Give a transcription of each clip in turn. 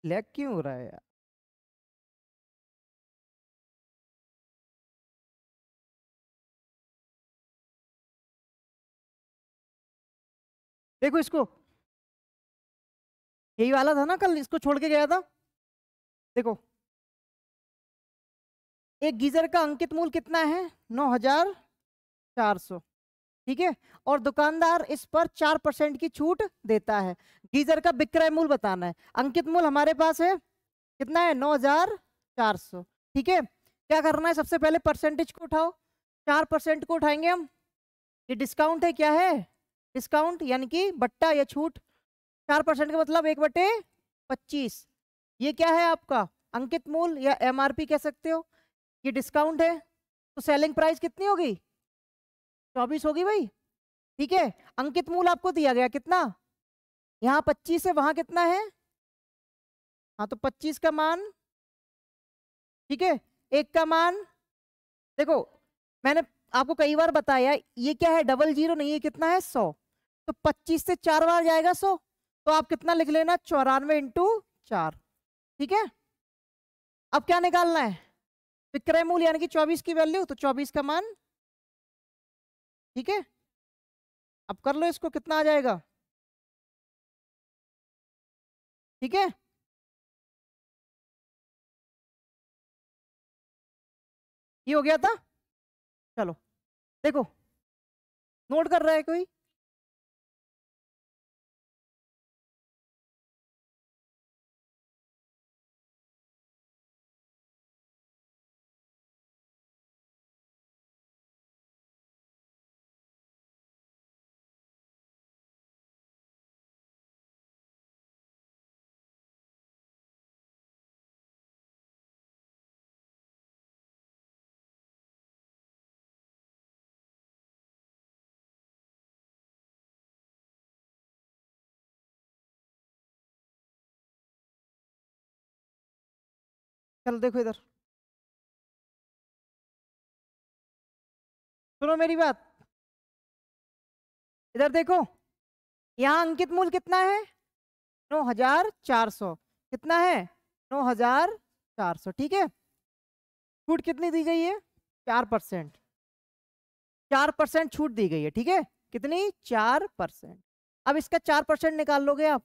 Lag क्यों हो रहा है यार? देखो इसको, यही वाला था ना कल, इसको छोड़ के गया था। देखो, एक गीजर का अंकित मूल्य कितना है? 9,400। ठीक है, और दुकानदार इस पर 4% की छूट देता है। गीजर का विक्रय मूल्य बताना है। अंकित मूल्य हमारे पास है कितना है? 9,400। ठीक है, क्या करना है? सबसे पहले परसेंटेज को उठाओ। 4% को उठाएंगे हम। ये डिस्काउंट है, क्या है? डिस्काउंट, यानी कि बट्टा या छूट। 4% का मतलब 1/25। ये क्या है आपका? अंकित मूल्य या एमआरपी कह सकते हो। ये डिस्काउंट है, तो सेलिंग प्राइस कितनी होगी? 24 होगी भाई। ठीक है, अंकित मूल्य आपको दिया गया कितना? यहाँ 25 है, वहां कितना है? हाँ, तो 25 का मान। ठीक है, एक का मान। देखो, मैंने आपको कई बार बताया, ये क्या है? डबल जीरो नहीं है, कितना है? 100। तो 25 से 4 बार जाएगा 100, तो आप कितना लिख लेना? 94 × 4। ठीक है, अब क्या निकालना है? विक्रय मूल्य यानी कि 24 की वैल्यू, तो 24 का मान। ठीक है, अब कर लो इसको, कितना आ जाएगा? ठीक है, ये हो गया था। चलो देखो, नोट कर रहा है कोई? चलो देखो इधर, सुनो मेरी बात। इधर देखो, यहाँ अंकित मूल्य कितना है? 9,400। कितना है? 9,400। ठीक है, छूट कितनी दी गई है? 4%। 4% छूट दी गई है। ठीक है, कितनी? 4%। अब इसका 4% निकाल लोगे आप,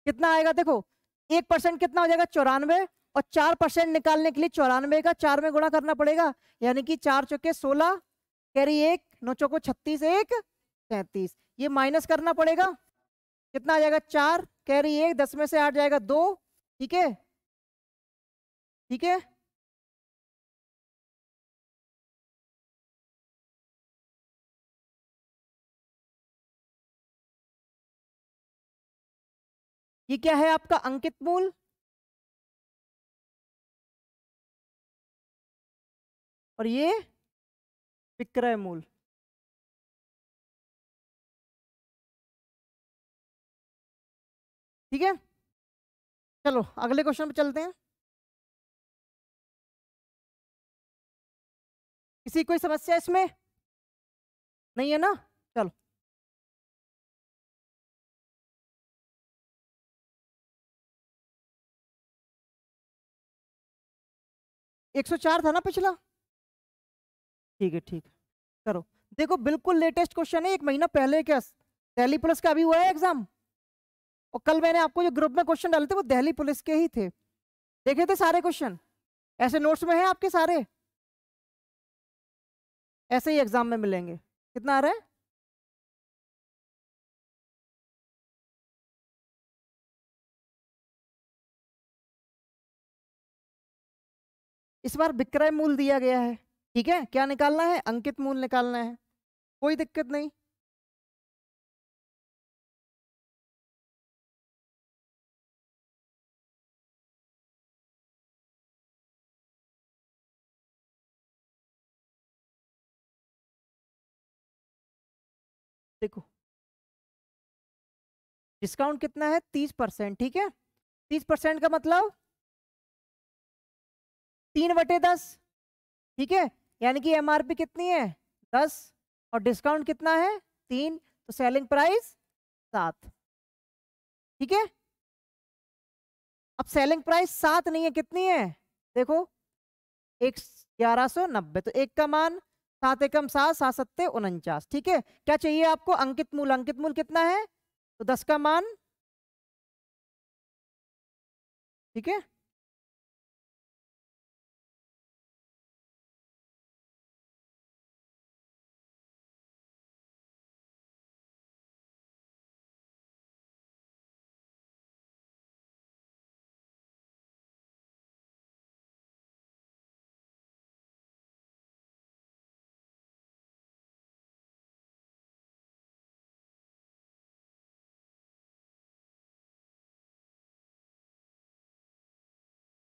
कितना आएगा? देखो, 1% कितना हो जाएगा? 94। और 4% निकालने के लिए 94 का 4 में गुणा करना पड़ेगा, यानी कि 4 चौके 16, कैरी 1, 9 चौको 36, 1 37। ये माइनस करना पड़ेगा, कितना आ जाएगा? 4 कैरी 1, 10 में से 8 जाएगा 2। ठीक है, ठीक है, ये क्या है आपका? अंकित मूल्य। और ये विक्रय मूल्य। ठीक है, चलो अगले क्वेश्चन पे चलते हैं। किसी कोई समस्या इसमें नहीं है ना? चलो, 104 था ना पिछला? ठीक है, ठीक है, करो। देखो, बिल्कुल लेटेस्ट क्वेश्चन है, 1 महीना पहले क्या, दिल्ली पुलिस का अभी हुआ है एग्जाम। और कल मैंने आपको जो ग्रुप में क्वेश्चन डाले थे वो दिल्ली पुलिस के ही थे, देखे थे सारे क्वेश्चन। ऐसे नोट्स में है आपके सारे, ऐसे ही एग्जाम में मिलेंगे। कितना आ रहा है? इस बार विक्रय मूल्य दिया गया है। ठीक है, क्या निकालना है? अंकित मूल्य निकालना है, कोई दिक्कत नहीं। देखो, डिस्काउंट कितना है? 30%। ठीक है, 30% का मतलब 3/10। ठीक है, यानी कि एमआरपी कितनी है? 10, और डिस्काउंट कितना है? 3, तो सेलिंग प्राइस 7। ठीक है, अब सेलिंग प्राइस 7 नहीं है, कितनी है देखो, 1190। तो 1 का मान 7 एकम 7, 7 सत्ते 49। ठीक है, क्या चाहिए आपको, अंकित मूल। अंकित मूल कितना है, तो 10 का मान। ठीक है,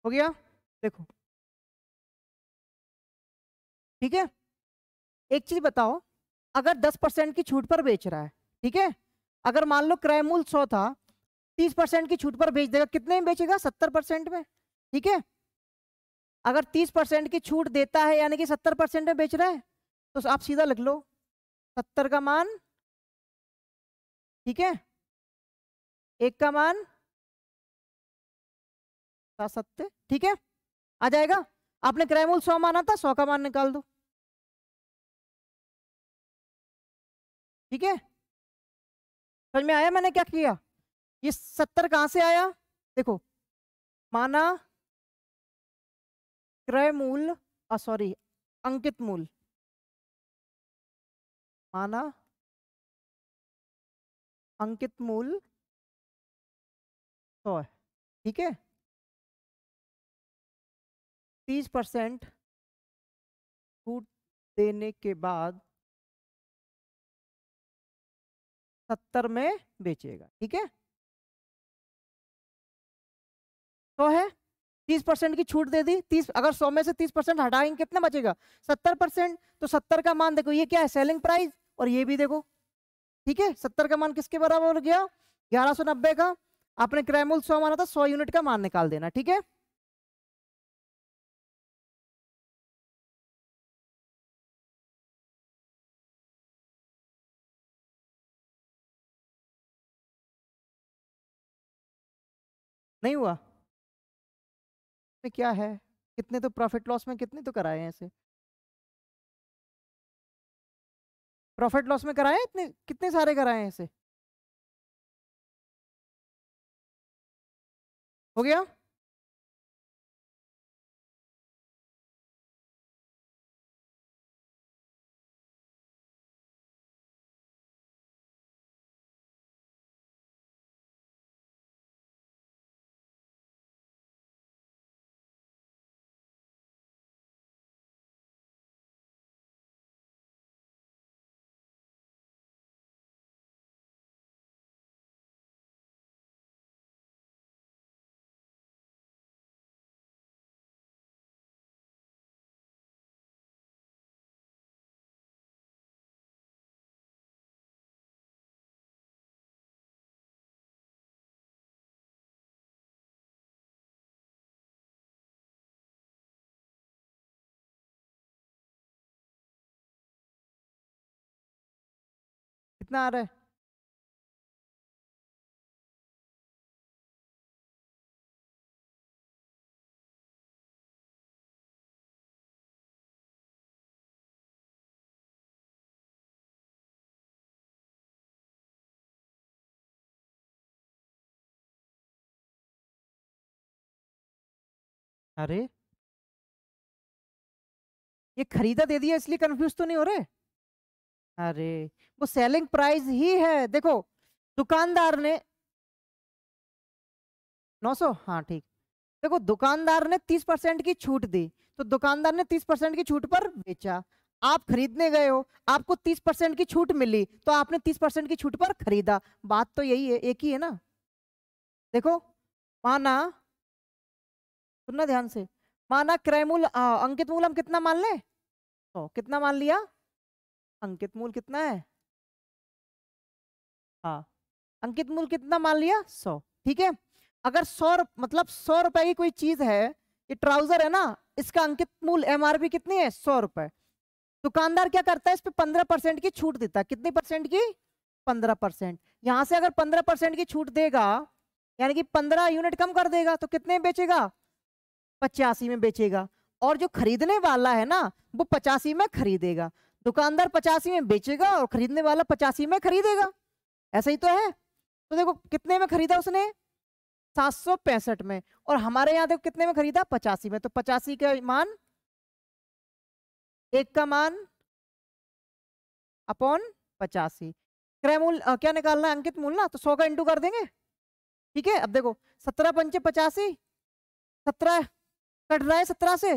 हो गया, देखो। ठीक है, एक चीज बताओ, अगर 10% की छूट पर बेच रहा है, ठीक है, अगर मान लो क्रय मूल्य 100 था, 30% की छूट पर बेच देगा, कितने में बेचेगा, 70% में। ठीक है, अगर 30% की छूट देता है यानी कि 70% में बेच रहा है, तो आप सीधा लिख लो 70 का मान। ठीक है, 1 का मान 7 सत्ते। ठीक है, आ जाएगा। आपने क्रय मूल्य 100 माना था, 100 का मान निकाल दो। ठीक है, समझ में आया मैंने क्या किया, ये 70 कहां से आया, देखो, माना क्रय मूल्य, सॉरी, अंकित मूल्य, माना अंकित मूल्य 100 है। ठीक है, 30% छूट देने के बाद 70 में बेचेगा। ठीक है, 100 है, 30% की छूट दे दी, 30, अगर 100 में से 30% हटाएंगे कितना बचेगा, 70%। तो 70 का मान देखो, ये क्या है, सेलिंग प्राइस, और ये भी देखो। ठीक है, 70 का मान किसके बराबर हो गया, 1190 का। आपने क्रय मूल्य 100 माना था, 100 यूनिट का मान निकाल देना। ठीक है, नहीं हुआ, तो क्या है, कितने तो प्रॉफिट लॉस में कितने तो कराए हैं ऐसे, प्रॉफिट लॉस में कराए हैं इतने, कितने सारे कराए हैं ऐसे। हो गया, कितना आ रहा है, अरे ये खरीदा दे दिया इसलिए कंफ्यूज तो नहीं हो रहे, अरे वो सेलिंग प्राइस ही है, देखो दुकानदार ने 900, हाँ ठीक, देखो दुकानदार ने 30% की छूट दी, तो दुकानदार ने 30% की छूट पर बेचा, आप खरीदने गए हो, आपको 30% की छूट मिली, तो आपने 30% की छूट पर खरीदा, बात तो यही है, एक ही है ना। देखो, माना, सुनना ध्यान से, माना क्रय मूल्य, अंकित मूल्य हम कितना मान ले, तो कितना मान लिया, अंकित मूल्य कितना है, हाँ, अंकित मूल्य कितना मान लिया, 100। ठीक है, अगर 100 मतलब 100 रुपए की कोई चीज है, ये ट्राउजर है ना, इसका अंकित मूल्य एमआरपी कितनी है, 100 रुपए, दुकानदार क्या करता है, इस पे 15% की छूट देता है, कितनी परसेंट की, 15%। यहां से अगर 15% की छूट देगा, यानी कि 15 यूनिट कम कर देगा, तो कितने में बेचेगा? 85 में बेचेगा। और जो खरीदने वाला है ना, वो 85 में खरीदेगा। दुकानदार 85 में बेचेगा और खरीदने वाला 85 में खरीदेगा। ऐसा ही तो है। तो देखो कितने में खरीदा उसने? 765 में। और हमारे यहाँ देखो कितने में खरीदा? 85 में। तो 85 का मान, एक का मान अपॉन 85। क्रय मूल्य क्या निकालना है? अंकित मूल्य ना, तो 100 का इंटू कर देंगे। ठीक है, अब देखो 17 पंचे 85, 17 कट रहा है 17 से,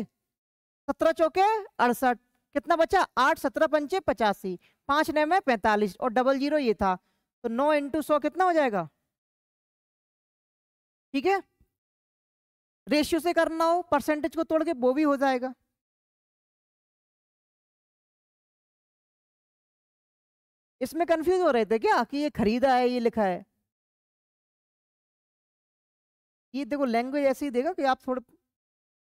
17 चौके 68, कितना बचा? 8, 17 पंचे 85, 5 नए में 45 और डबल जीरो ये था, तो 9 इंटू 100 कितना हो जाएगा? ठीक है, रेशियो से करना हो परसेंटेज को तोड़ के वो भी हो जाएगा। इसमें कंफ्यूज हो रहे थे क्या कि ये खरीदा है ये लिखा है? ये देखो लैंग्वेज ऐसी ही देगा कि आप थोड़ा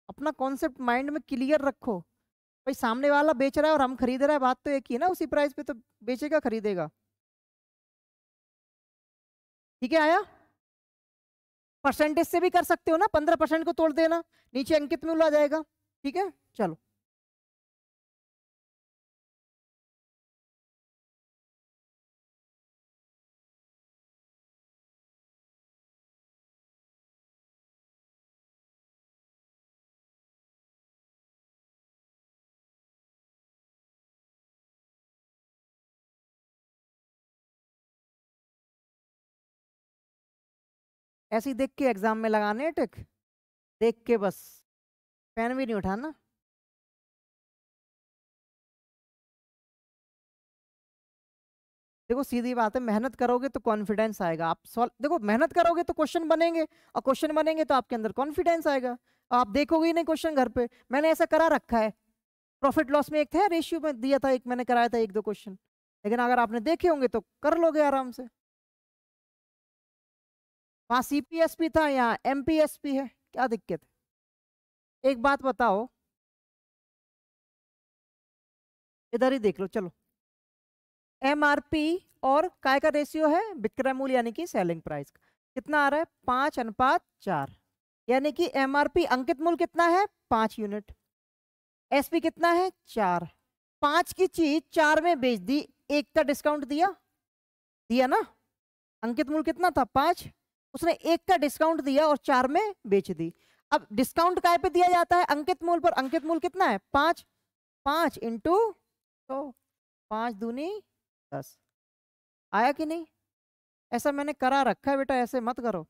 अपना कॉन्सेप्ट माइंड में क्लियर रखो। भाई सामने वाला बेच रहा है और हम खरीद रहे हैं, बात तो एक ही है ना, उसी प्राइस पे तो बेचेगा खरीदेगा। ठीक है, आया? परसेंटेज से भी कर सकते हो ना, 15% को तोड़ देना, नीचे अंकित मूल्य आ जाएगा। ठीक है, चलो। ऐसे ही देख के एग्जाम में लगाने हैं टिक, देख के बस, पेन भी नहीं उठाना। देखो सीधी बात है, मेहनत करोगे तो कॉन्फिडेंस आएगा। आप सॉल्व देखो, मेहनत करोगे तो क्वेश्चन बनेंगे, और क्वेश्चन बनेंगे तो आपके अंदर कॉन्फिडेंस आएगा। आप देखोगे ही नहीं क्वेश्चन घर पे, मैंने ऐसा करा रखा है। प्रॉफिट लॉस में एक था, रेशियो में दिया था, एक मैंने कराया था, एक दो क्वेश्चन, लेकिन अगर आपने देखे होंगे तो कर लोगे आराम से। वहां सीपीएसपी था, यहाँ एमपीएसपी है, क्या दिक्कत है? एक बात बताओ, इधर ही देख लो, चलो। एमआरपी और काय का रेशियो है? विक्रय मूल्य यानी कि सेलिंग प्राइस का। कितना आ रहा है? 5:4। यानी कि एमआरपी अंकित मूल्य कितना है? 5 यूनिट। एसपी कितना है? 4। 5 की चीज 4 में बेच दी, एक का डिस्काउंट दिया, दिया ना? अंकित मूल्य कितना था? 5। उसने एक का डिस्काउंट दिया और 4 में बेच दी। अब डिस्काउंट काय पे दिया जाता है? अंकित मूल्य पर। अंकित मूल्य कितना है? 5। 5 इंटू, तो 5 दूनी 10। आया कि नहीं? ऐसा मैंने करा रखा है बेटा, ऐसे मत करो।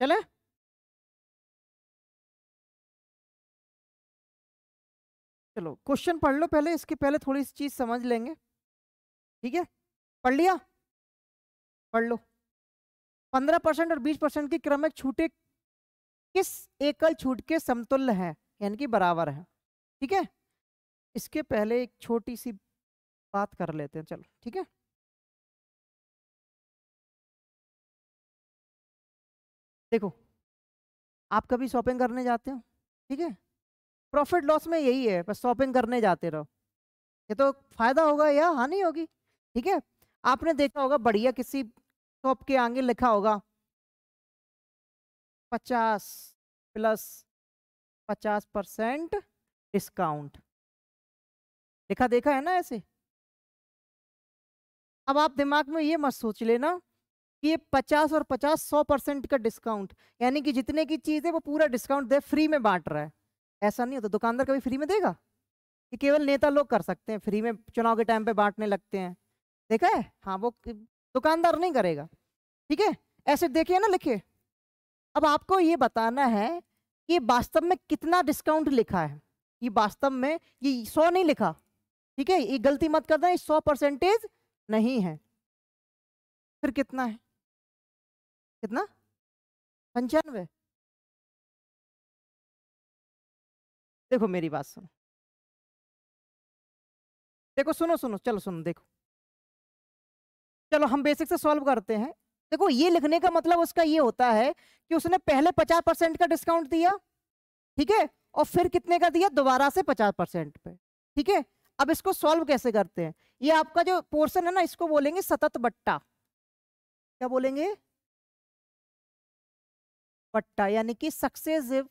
चले, चलो क्वेश्चन पढ़ लो पहले, इसके पहले थोड़ी सी चीज समझ लेंगे। ठीक है, पढ़ लिया? पढ़ लो। 15% और 20% की क्रमिक छूटें किस एकल छूट के समतुल्य है, यानी कि बराबर है? ठीक है, इसके पहले एक छोटी सी बात कर लेते हैं, चलो ठीक है। देखो, आप कभी शॉपिंग करने जाते हो, ठीक है, प्रॉफिट लॉस में यही है, बस शॉपिंग करने जाते रहो। ये तो फायदा होगा या हानि होगी? ठीक है, आपने देखा होगा बढ़िया किसी शॉप के आगे लिखा होगा 50 + 50% डिस्काउंट, लिखा देखा है ना ऐसे? अब आप दिमाग में ये मत सोच लेना कि ये 50 और 50 100% का डिस्काउंट, यानी कि जितने की चीज है वो पूरा डिस्काउंट दे, फ्री में बांट रहा है। ऐसा नहीं होता, दुकानदार कभी फ्री में देगा? ये केवल नेता लोग कर सकते हैं, फ्री में चुनाव के टाइम पे बांटने लगते हैं, देखा है? हाँ, वो दुकानदार नहीं करेगा। ठीक है, ऐसे देखिए ना लिखे। अब आपको ये बताना है कि वास्तव में कितना डिस्काउंट लिखा है। ये वास्तव में ये 100 नहीं लिखा, ठीक है, ये गलती मत करना, ये 100% नहीं है। फिर कितना है? कितना? 95? देखो मेरी बात सुनो, देखो सुनो सुनो, चलो सुनो, देखो चलो हम बेसिक से सॉल्व करते हैं। देखो ये लिखने का मतलब उसका ये होता है कि उसने पहले 50% का डिस्काउंट दिया, ठीक है, और फिर कितने का दिया, दोबारा से 50% पे, ठीक है। अब इसको सॉल्व कैसे करते हैं, ये आपका जो पोर्शन है ना, इसको बोलेंगे सतत बट्टा। क्या बोलेंगे, बट्टा, यानी कि सक्सेसिव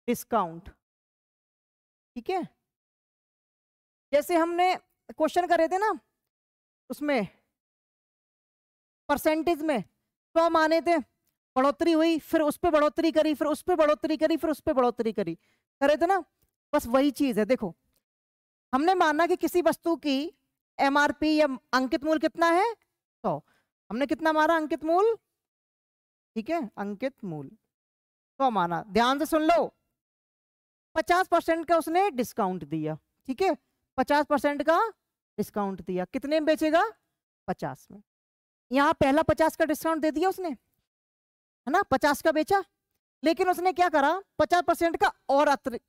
डिस्काउंट, ठीक है। जैसे हमने क्वेश्चन करे थे ना, उसमें परसेंटेज में 100 माने थे, बढ़ोतरी हुई, फिर उस पर बढ़ोतरी करी, फिर उस पर बढ़ोतरी करी, फिर उस पर बढ़ोतरी करी, करे थे ना। बस वही चीज है। देखो हमने माना कि किसी वस्तु की एमआरपी या अंकित मूल्य कितना है, 100। हमने कितना माना अंकित मूल्य, ठीक है, अंकित मूल्य 100 माना। ध्यान से सुन लो, 50% का उसने डिस्काउंट दिया, ठीक है, 50% का डिस्काउंट दिया, कितने में बेचेगा, 50 में। यहाँ पहला 50 का डिस्काउंट दे दिया उसने, है ना, 50 का बेचा, लेकिन उसने क्या करा, 50% का और अतिरिक्त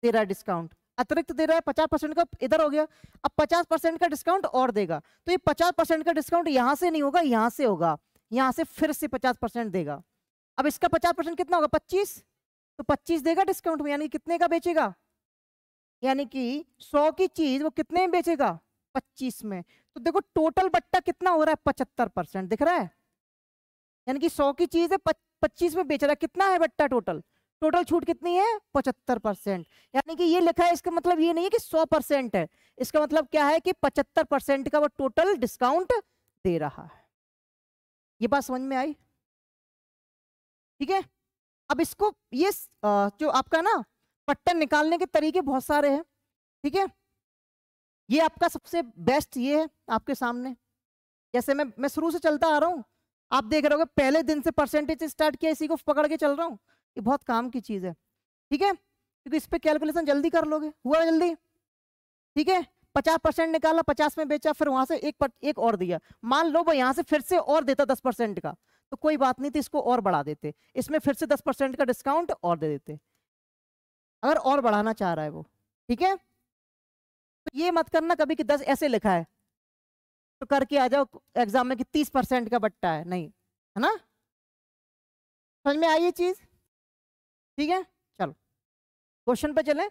दे रहा है डिस्काउंट, अतिरिक्त दे रहा है 50% का, इधर हो गया। अब 50% का डिस्काउंट और देगा, तो ये 50% का डिस्काउंट यहां से नहीं होगा, यहां से होगा, यहां से फिर से 50% देगा। अब इसका 50% कितना होगा, 25, तो 25 देगा डिस्काउंट में, यानी कितने का बेचेगा, यानी कि 100 की चीज वो कितने में बेचेगा, 25 में। तो देखो टोटल बट्टा कितना हो रहा है, 75%, दिख रहा है, यानी कि 100 की चीज है, 25 में बेच रहा है, कितना है बट्टा टोटल, टोटल छूट कितनी है, 75%। यानी कि ये लिखा है, इसका मतलब ये नहीं है कि 100% है, इसका मतलब क्या है कि 75% का वो टोटल डिस्काउंट दे रहा है। ये बात समझ में आई, ठीक है। अब इसको ये जो आपका ना पट्टन निकालने के तरीके बहुत सारे हैं, ठीक है। ये आपका सबसे बेस्ट ये है आपके सामने, जैसे मैं शुरू से चलता आ रहा हूं, आप देख रहे होगे पहले दिन से परसेंटेज स्टार्ट किया, इसी को पकड़ के चल रहा हूं, ये बहुत काम की चीज है, ठीक है, क्योंकि इस पे कैलकुलेशन जल्दी कर लोगे, हुआ जल्दी, ठीक है। 50% निकाला, 50 में बेचा, फिर वहां से एक और दिया, मान लो वो यहां से फिर से और देता 10% का, तो कोई बात नहीं थी, इसको और बढ़ा देते, इसमें फिर से 10% का डिस्काउंट और दे देते, अगर और बढ़ाना चाह रहा है वो, ठीक है। तो ये मत करना कभी कि 10 ऐसे लिखा है तो करके आ जाओ एग्जाम में कि 30% का बट्टा है, नहीं, है ना, समझ में आई ये चीज, ठीक है। चलो क्वेश्चन पे चले,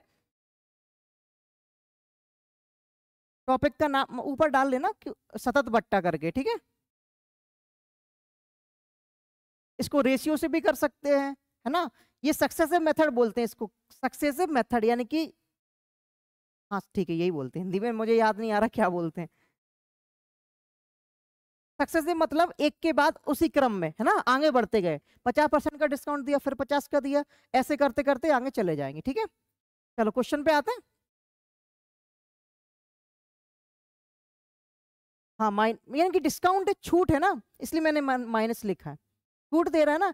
टॉपिक का नाम ऊपर डाल लेना सतत बट्टा करके, ठीक है। इसको रेशियो से भी कर सकते हैं, है ना, ये सक्सेसिव मेथड बोलते हैं इसको, सक्सेसिव मेथड, यानी कि हाँ ठीक है यही बोलते हैं, हिंदी में मुझे याद नहीं आ रहा क्या बोलते हैं। सक्सेसिव मतलब एक के बाद उसी क्रम में, है ना, आगे बढ़ते गए, 50% का डिस्काउंट दिया, फिर 50 का दिया, ऐसे करते करते आगे चले जाएंगे, ठीक है। चलो क्वेश्चन पे आते हैं। हाँ यानी कि डिस्काउंट छूट है ना, इसलिए मैंने माइनस लिखा है, छूट दे रहा है ना,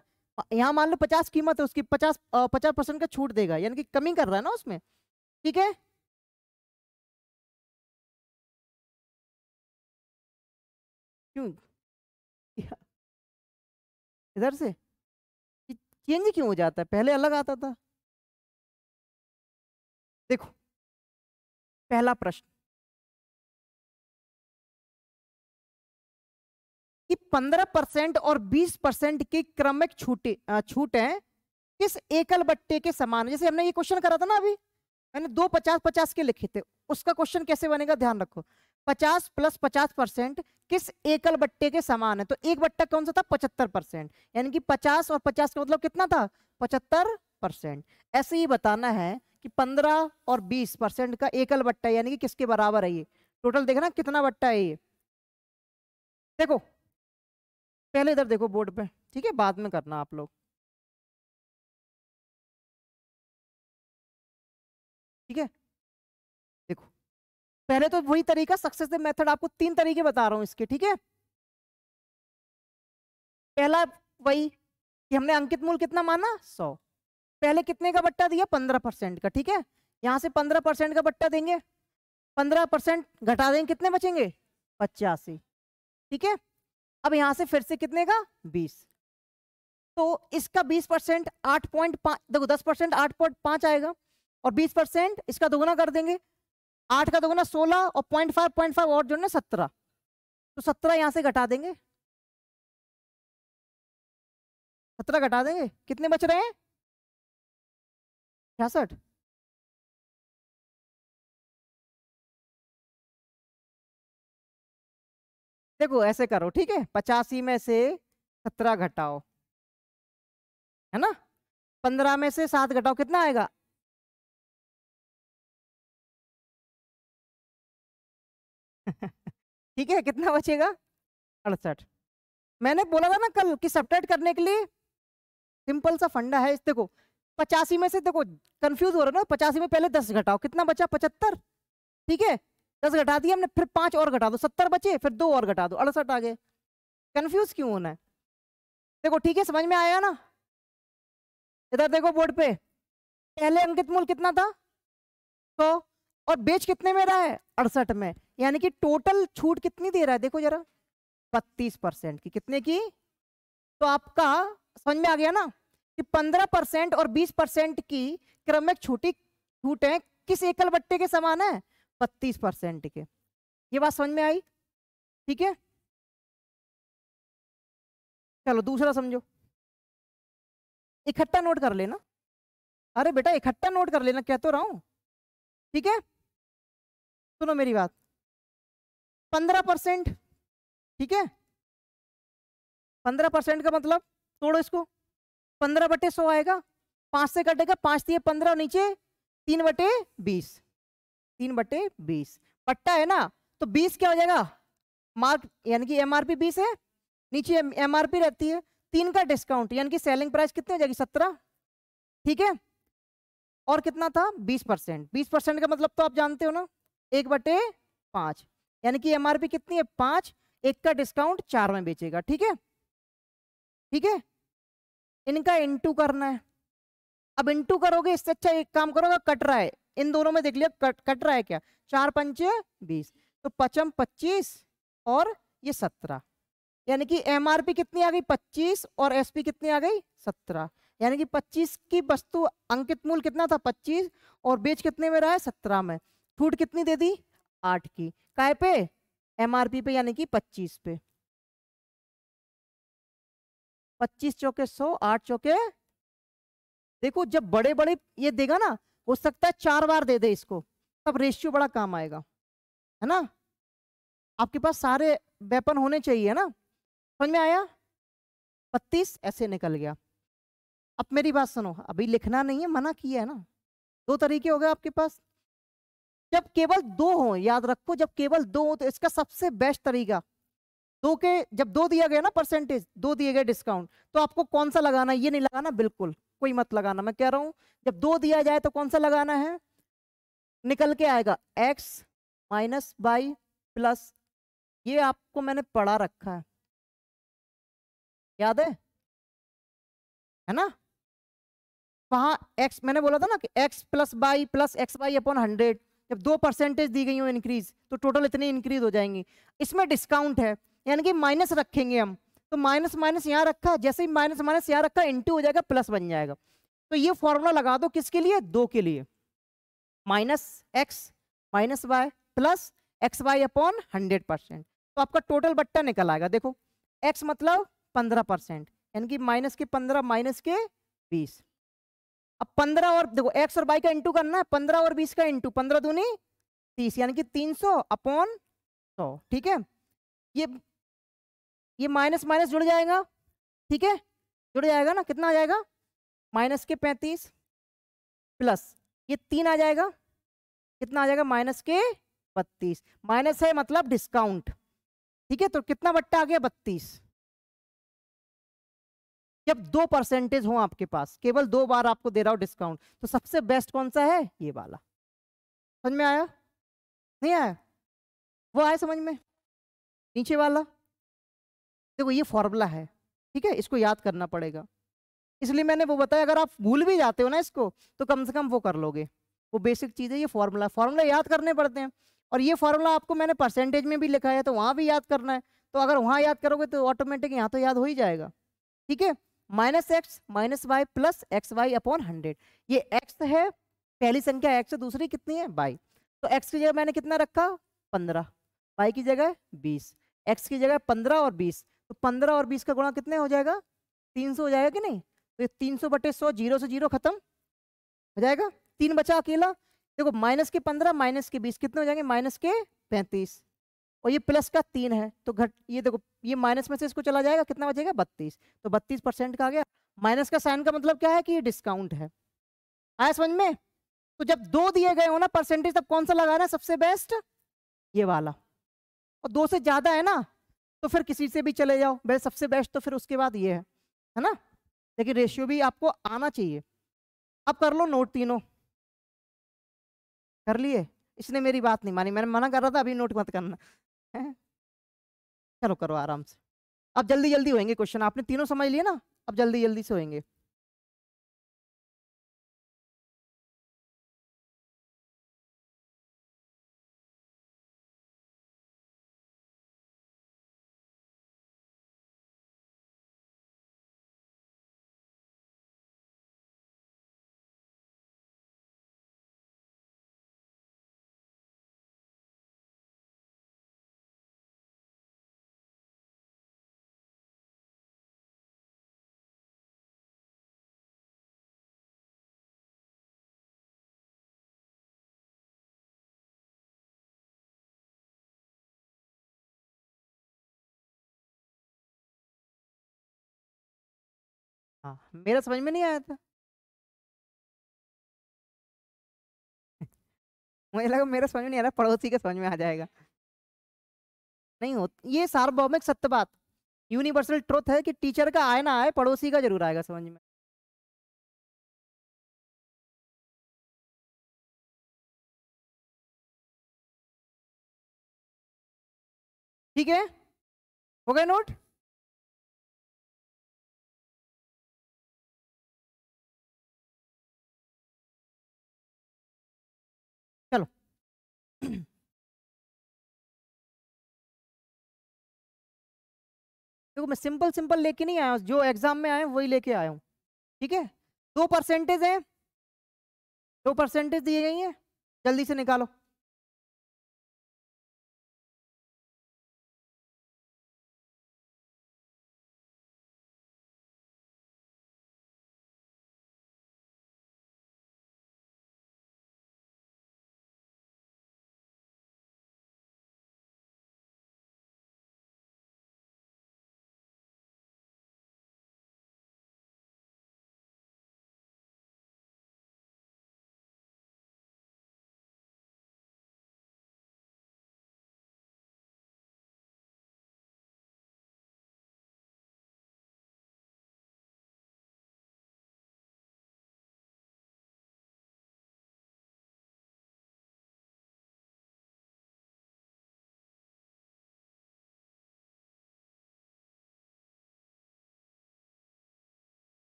यहाँ मान लो 50 कीमत है उसकी, 50% का छूट देगा, यानी कि कमी कर रहा है ना उसमें, ठीक है। क्यों इधर से चेंज क्यों हो जाता है, पहले अलग आता था। देखो पहला प्रश्न कि 15% और 20% की क्रमिक छूटें किस एकल बट्टे के समान है। जैसे हमने ये क्वेश्चन करा था ना अभी, मैंने दो 50-50 के लिखे थे, उसका क्वेश्चन कैसे बनेगा ध्यान रखो, 50 + 50% किस एकल बट्टे के समान है, तो एक बट्टा कौन सा था, 75%, यानी कि 50 और 50 का मतलब कितना था, 75%। ऐसे ही बताना है कि 15 और 20% का एकल बट्टा यानी कि किसके बराबर है, ये टोटल देखना कितना बट्टा है ये। देखो पहले इधर देखो बोर्ड पे, ठीक है, बाद में करना आप लोग, ठीक है। देखो पहले तो वही तरीका सक्सेसिव मेथड, आपको 3 तरीके बता रहा हूं इसके, ठीक है। पहला वही कि हमने अंकित मूल्य कितना माना, 100, पहले कितने का बट्टा दिया, 15% का, ठीक है। यहां से 15% का बट्टा देंगे, 15% घटा देंगे, कितने बचेंगे, 85, ठीक है। अब यहां से फिर से कितने का, 20, तो इसका 20% 8.5, देखो 10% 8.5 आएगा, और 20% इसका दोगुना कर देंगे, 8 का दोगुना 16 और 0.5 और जोड़ना 17, तो 17 यहां से घटा देंगे, 17 घटा देंगे, कितने बच रहे हैं 66। देखो ऐसे करो, ठीक है, 85 में से 17 घटाओ, है ना, 15 में से 7 घटाओ, कितना आएगा ठीक है, कितना बचेगा 68। मैंने बोला था ना कल कि सब्ट्रैक्ट करने के लिए सिंपल सा फंडा है। इस देखो 85 में से, देखो कंफ्यूज हो रहा है ना, 85 में पहले 10 घटाओ, कितना बचा 75, ठीक है, 10 घटा दिया हमने, फिर 5 और घटा दो, 70 बचे, फिर 2 और घटा दो, 68 आ गए। कंफ्यूज क्यों होना है, देखो ठीक है, समझ में आया ना। इधर देखो बोर्ड पे, पहले अंकित मूल कितना था 100, और बेच कितने में रहा है 68 में, यानी कि टोटल छूट कितनी दे रहा है, देखो जरा 32% की, कितने की, तो आपका समझ में आ गया ना कि 15% और 20% की क्रमिक छूट है, किस एकल बट्टे के समान है 32% के। ये बात समझ में आई, ठीक है, चलो दूसरा समझो, इकट्ठा नोट कर लेना, अरे बेटा इकट्ठा नोट कर लेना, कह तो रहा हूं, ठीक है, सुनो मेरी बात, 15%, ठीक है, 15% का मतलब तोड़ो इसको, 15/100 आएगा, 5 से कटेगा, 5 दिए 15, नीचे 3/20, 3/20 पट्टा है ना, तो 20 क्या हो जाएगा मार्क, यानी कि एमआरपी 20 है, नीचे एमआरपी रहती है, 3 का डिस्काउंट, यानी कि सेलिंग प्राइस कितनी हो जाएगी 17, ठीक है, और कितना था 20%, 20% का मतलब तो आप जानते हो ना 1/5, यानी कि एमआरपी कितनी है 5, 1 का डिस्काउंट 4 में बेचेगा, ठीक है, ठीक है, इनका इंटू करना है। अब इंटू करोगे, इससे अच्छा एक काम करोगे, कट रहा है, इन दोनों में देख लिया कट रहा है क्या, 4 पंचे 20, तो 5 25 और ये 17, यानी कि एमआरपी कितनी आ गई 25 और एसपी कितनी आ गई 17, यानी कि 25 की वस्तु अंकित मूल कितना था 25 और बेच कितने में रहा है 17 में, छूट कितनी दे दी 8 की, काय पे एमआरपी पे, यानी कि 25 पे, 25 चौके 100, 8 चौके, देखो जब बड़े बड़े ये देगा ना, हो सकता है 4 बार दे दे इसको, तब रेशियो बड़ा काम आएगा, है ना, आपके पास सारे वेपन होने चाहिए ना, समझ में आया, 32 ऐसे निकल गया। अब मेरी बात सुनो, अभी लिखना नहीं है, मना किया है ना, 2 तरीके हो गए आपके पास, जब केवल 2 हो, याद रखो जब केवल 2 हो तो इसका सबसे बेस्ट तरीका, जब 2 दिया गया ना परसेंटेज, 2 दिए गए डिस्काउंट, तो आपको कौन सा लगाना, ये नहीं लगाना बिल्कुल, कोई मत लगाना, मैं कह रहा हूं जब 2 दिया जाए तो कौन सा लगाना है, निकल के आएगा x माइनस बाई प्लस, ये आपको मैंने पढ़ा रखा है, याद है ना, वहां x मैंने बोला था ना कि x plus by plus x by upon 100, जब 2 परसेंटेज दी गई हो इंक्रीज, तो टोटल इतनी इंक्रीज हो जाएंगी, इसमें डिस्काउंट है, यानी कि माइनस रखेंगे हम, तो माइनस माइनस यहाँ रखा, जैसे ही माइनस माइनस यहाँ रखा इंटू हो जाएगा, प्लस बन जाएगा, तो ये फॉर्मूला लगा दो किसके लिए 2 के लिए, minus x minus y plus x y upon 100%, तो आपका टोटल बट्टा निकल आएगा, देखो x मतलब 15%, यानी कि माइनस के 15 माइनस के 20, अब 15 और देखो x और y का इंटू करना है, 15 और 20 का इंटू, 15 दूनी 30, यानी कि 300 अपॉन 100, ठीक है, ये माइनस माइनस जुड़ जाएगा, ठीक है, जुड़ जाएगा ना, कितना आ जाएगा माइनस के 35 प्लस ये 3 आ जाएगा, कितना आ जाएगा माइनस के 32, माइनस है मतलब डिस्काउंट, ठीक है, तो कितना बट्टा आ गया 32, जब 2 परसेंटेज हो आपके पास, केवल 2 बार आपको दे रहा हो डिस्काउंट, तो सबसे बेस्ट कौन सा है ये वाला, समझ में आया नहीं आया, वो आया समझ में, नीचे वाला देखो ये फॉर्मूला है, ठीक है, इसको याद करना पड़ेगा, इसलिए मैंने वो बताया, अगर आप भूल भी जाते हो ना इसको, तो कम से कम वो कर लोगे, वो बेसिक चीज है, ये फॉर्मूला याद करने पड़ते हैं, और ये फॉर्मूला आपको मैंने परसेंटेज में भी लिखा है, तो वहां भी याद करना है, तो अगर वहां याद करोगे तो ऑटोमेटिक यहाँ तो याद हो ही जाएगा, ठीक है, minus x minus y plus x y upon 100, ये एक्स है पहली संख्या x है, दूसरी कितनी है y। तो x की जगह मैंने कितना रखा 15, y की जगह 20, x की जगह 15 और 20, तो 15 और 20 का गुणा कितने हो जाएगा 300 हो जाएगा कि नहीं। तो 300/100, जीरो से जीरो खत्म हो जाएगा, 3 बचा अकेला। देखो -15 -20 कितने हो जाएंगे -35, और ये प्लस का 3 है तो घट, ये देखो ये माइनस में से इसको चला जाएगा, कितना बचेगा 32, तो 32% का आ गया। माइनस का साइन का मतलब क्या है कि ये डिस्काउंट है। आया समझ में। तो जब दो दिए गए हो ना परसेंटेज, तब कौन सा लगाना है सबसे बेस्ट, ये वाला। और दो से ज्यादा है ना तो फिर किसी से भी चले जाओ, बेस्ट सबसे बेस्ट तो फिर उसके बाद ये है ना। लेकिन रेशियो भी आपको आना चाहिए। अब कर लो नोट तीनों, कर लिए। इसने मेरी बात नहीं मानी, मैंने मना कर रहा था अभी नोट मत करना है? चलो करो आराम से। अब जल्दी जल्दी होंगे क्वेश्चन, आपने तीनों समझ लिए ना, अब जल्दी जल्दी से होंगे। हाँ मेरा समझ में नहीं आया था। मुझे लगा मेरा समझ में नहीं आ रहा, पड़ोसी के समझ में आ जाएगा। नहीं हो, ये सार्वभौमिक सत्य बात, यूनिवर्सल ट्रुथ है कि टीचर का आए ना आए पड़ोसी का जरूर आएगा समझ में। ठीक है, हो गए नोट। चलो देखो मैं सिंपल सिंपल लेके नहीं आया हूं, जो एग्जाम में आए वही लेके आया हूं। ठीक है, 2% है, 2% दिए गई है, जल्दी से निकालो।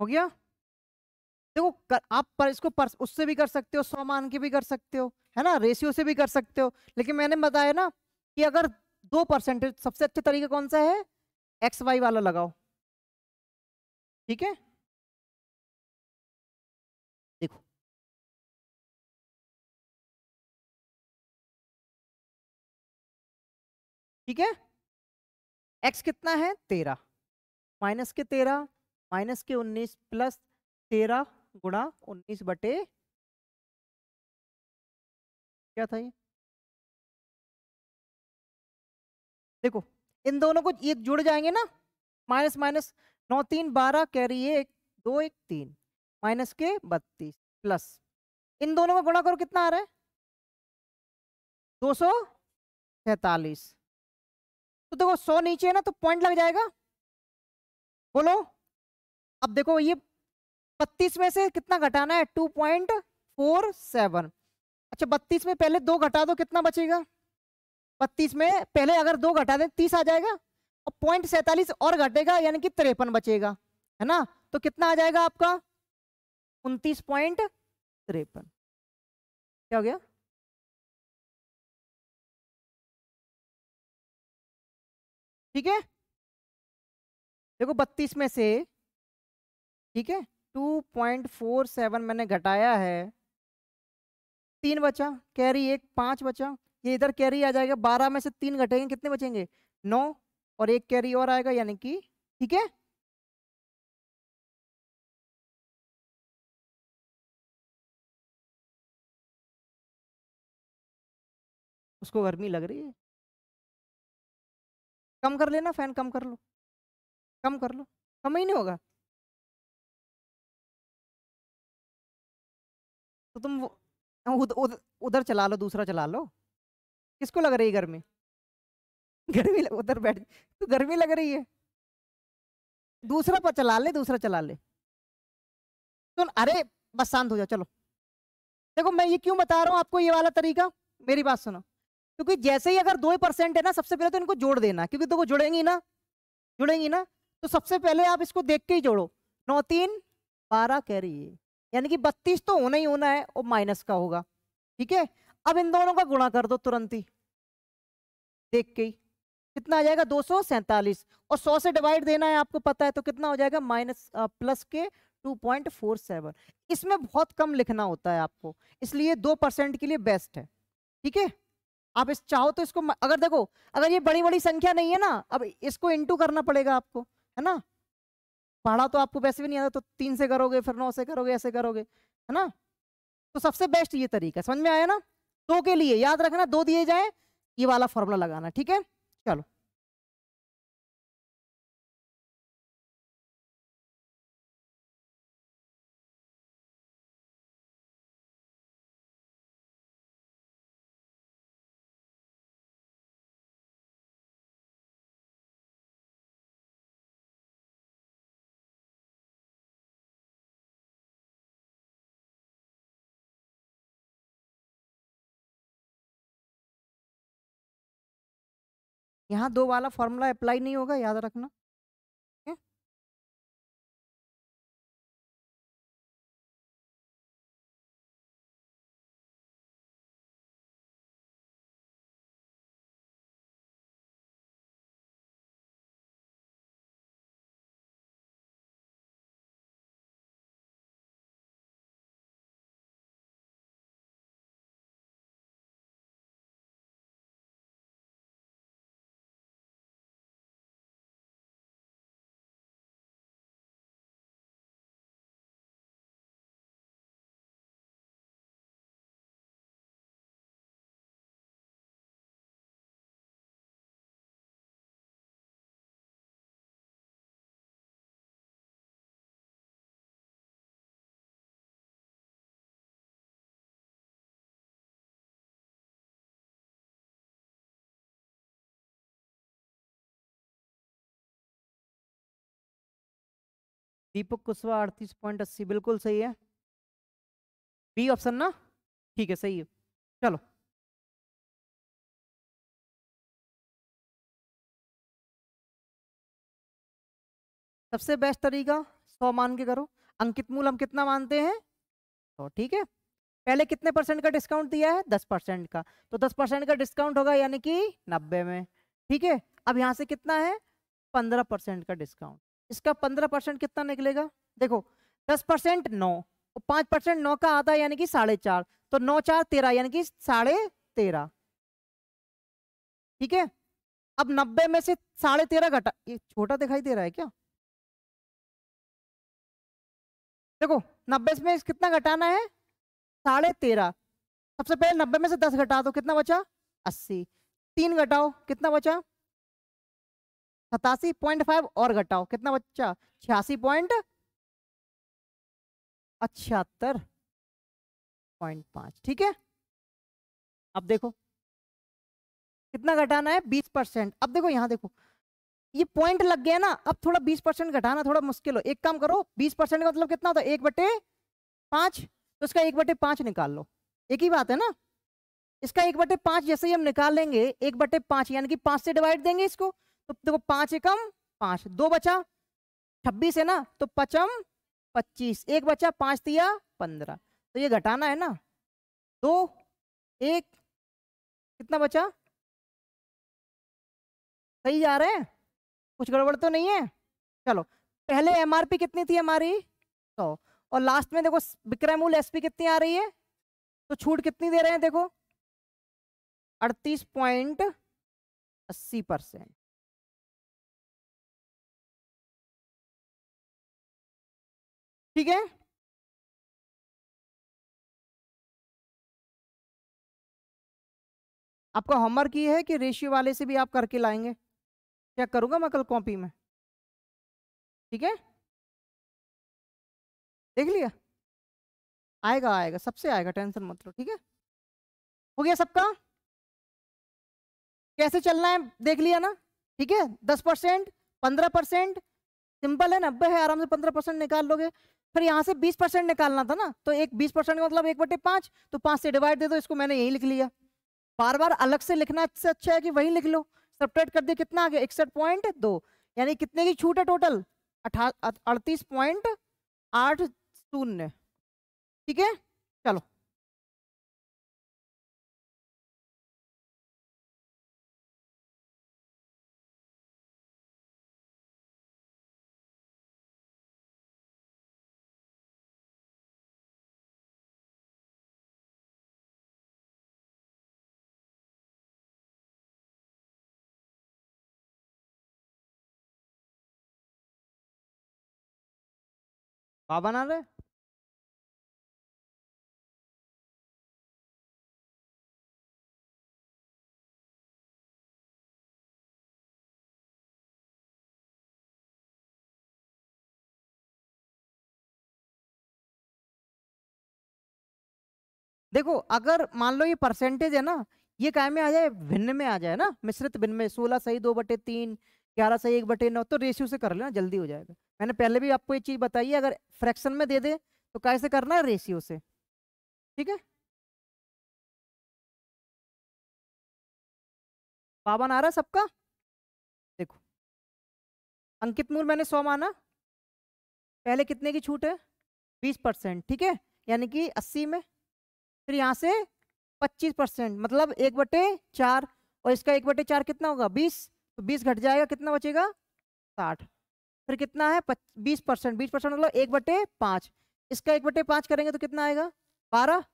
हो गया। देखो आप पर इसको उससे भी कर सकते हो, 100 मान के भी कर सकते हो, है ना, रेशियो से भी कर सकते हो। लेकिन मैंने बताया ना कि अगर 2%, सबसे अच्छा तरीका कौन सा है, XY वाला लगाओ। ठीक है, देखो ठीक है, x कितना है 13, -13 -19 प्लस 13 गुणा 19/, क्या था ये, देखो इन दोनों को ये जुड़ जाएंगे ना, माइनस माइनस, 9 3 12 कैरी 1 2 1 3 माइनस के 32 प्लस, इन दोनों का गुणा करो कितना आ रहा है 246। तो देखो 100 नीचे है ना तो पॉइंट लग जाएगा, बोलो। अब देखो ये 32 में से कितना घटाना है 2.47, अच्छा 32 में पहले 2 घटा दो कितना बचेगा, 32 में पहले अगर 2 घटा दें 30 आ जाएगा, और 0.47 और घटेगा यानी कि 53 बचेगा, है ना। तो कितना आ जाएगा आपका 29.53, क्या हो गया। ठीक है, देखो 32 में से, ठीक है, 2.47 मैंने घटाया है, 3 बचा, कैरी 1, 5 बचा, ये इधर कैरी आ जाएगा, 12 में से 3 घटेंगे, कितने बचेंगे, 9, और एक कैरी और आएगा, यानी कि, ठीक है, उसको गर्मी लग रही है, कम कर लेना, फैन कम कर लो, कम कर लो, कम ही नहीं होगा, तो तुम उधर चला लो, दूसरा चला लो, किसको लग रही है गर्मी? उधर बैठ, तो गर्मी लग रही है, दूसरा पर चला ले, दूसरा चला ले, सुन, अरे बस शांत हो जाओ, चलो, देखो मैं ये क्यों बता रहा हूँ आपको ये वाला तरीका, मेरी बात सुनो, क्योंकि जैसे ही अगर 2% है ना, सबसे पहले तो इनको जोड़ देना, क्योंकि देखो जुड़ेंगी ना, जुड़ेंगी ना, तो सबसे पहले आप इसको देख के ही जोड़ो, 9 3 12 कैरी है, यानी कि 32 तो होना ही होना है, और माइनस का होगा, ठीक है, अब इन दोनों का गुणा कर दो तुरंत ही, देख के ही, कितना आ जाएगा, 247, और 100 से डिवाइड देना है, आपको पता है, तो कितना हो जाएगा, माइनस प्लस के 2.47, इसमें बहुत कम लिखना होता है आपको, इसलिए 2% के लिए बेस्ट है, ठीक है, आप इस चाहो तो इसको अगर देखो, अगर ये बड़ी बड़ी संख्या नहीं है ना, अब इसको इंटू करना पड़ेगा आपको, है ना, पढ़ा तो आपको वैसे भी नहीं आता, तो 3 से करोगे, फिर 9 से करोगे, ऐसे करोगे, है ना, तो सबसे बेस्ट ये तरीका, समझ में आया ना, 2 के लिए याद रखना, 2 दिए जाए, ये वाला फॉर्मूला लगाना, ठीक है, चलो, यहाँ 2 वाला फॉर्मूला अप्लाई नहीं होगा, याद रखना, ठीक है? दीपक कुशवाहा 38.80 बिल्कुल सही है, बी ऑप्शन ना, ठीक है, सही है, चलो, सबसे बेस्ट तरीका 100 मान के करो, अंकित मूल हम कितना मानते हैं, तो ठीक है, पहले कितने परसेंट का डिस्काउंट दिया है, 10% का, तो 10% का डिस्काउंट होगा, यानी कि 90 में, ठीक है, अब यहाँ से कितना है, 15% का डिस्काउंट, इसका 15% कितना निकलेगा, देखो 10% 9, 5% 9 का आधा, यानी कि 4.5, तो 9 4 13, यानी कि 13.5, ठीक है, अब 90 में से 13.5 घटा, ये छोटा दिखाई दे रहा है क्या, देखो 90 में कितना घटाना है, 13.5, सबसे पहले 90 में से 10 घटा दो, कितना बचा, 80, 3 घटाओ, कितना बचा, 87.5, और घटाओ, कितना बचा, 86.78.5, ठीक है, अब देखो कितना घटाना है, 20%, अब देखो यहाँ देखो, ये पॉइंट लग गया ना, अब थोड़ा 20% घटाना थोड़ा मुश्किल हो, एक काम करो, 20% का मतलब कितना होता है, 1/5, तो इसका 1/5 निकाल लो, एक ही बात है ना, इसका 1/5 जैसे ही हम निकाल लेंगे, 1/5 यानी कि 5 से डिवाइड देंगे इसको, तो देखो 5 एकम 5, 2 बचा, 26 है ना, तो 5 25, एक बचा, 5 तिया 15, तो ये घटाना है ना, 2 1, कितना बचा, सही जा रहे हैं, कुछ गड़बड़ तो नहीं है? चलो, पहले एमआरपी कितनी थी हमारी? 100, और लास्ट में देखो विक्रय मूल्य एसपी कितनी आ रही है, तो छूट कितनी दे रहे हैं देखो, 38.80%। ठीक है, आपका होमवर्क ये है कि रेशियो वाले से भी आप करके लाएंगे, चेक करूंगा मैं कल कॉपी में। ठीक है, देख लिया? आएगा आएगा, सबसे आएगा, टेंशन मत लो। ठीक है, हो गया सबका? कैसे चलना है देख लिया ना? ठीक है, 10%, 15%, सिंपल है, 90 है, आराम से 15% निकाल लोगे। फिर यहाँ से 20% निकालना था ना, तो एक 20% का मतलब 1/5, तो 5 से डिवाइड दे दो, इसको मैंने यही लिख लिया। बार बार अलग से लिखना से अच्छा है कि वही लिख लो। सब्ट्रैक्ट कर दिया, कितना आ गया? 61.2, यानी कितने की छूट है टोटल? 38.80। ठीक है, चलो। बना रहे? देखो, अगर मान लो ये परसेंटेज है ना, ये काय में आ जाए? भिन्न में आ जाए ना, मिश्रित भिन्न में। 16 सही 2/3, 11 सही 1/9, तो रेशियो से कर लेना, जल्दी हो जाएगा। मैंने पहले भी आपको ये चीज बताई है, अगर फ्रैक्शन में दे दे तो कैसे करना है? रेशियो से। ठीक है, 52 आ रहा है सबका? देखो, अंकित मूल मैंने 100 माना, पहले कितने की छूट है? 20%। ठीक है, यानी कि 80 में, फिर यहाँ से 25%, मतलब 1/4, और इसका 1/4 कितना होगा? 20, तो 20 घट जाएगा, कितना बचेगा? 60। फिर कितना है? 20%, 20% मतलब 1/5, इसका 1/5 करेंगे तो कितना आएगा? 12,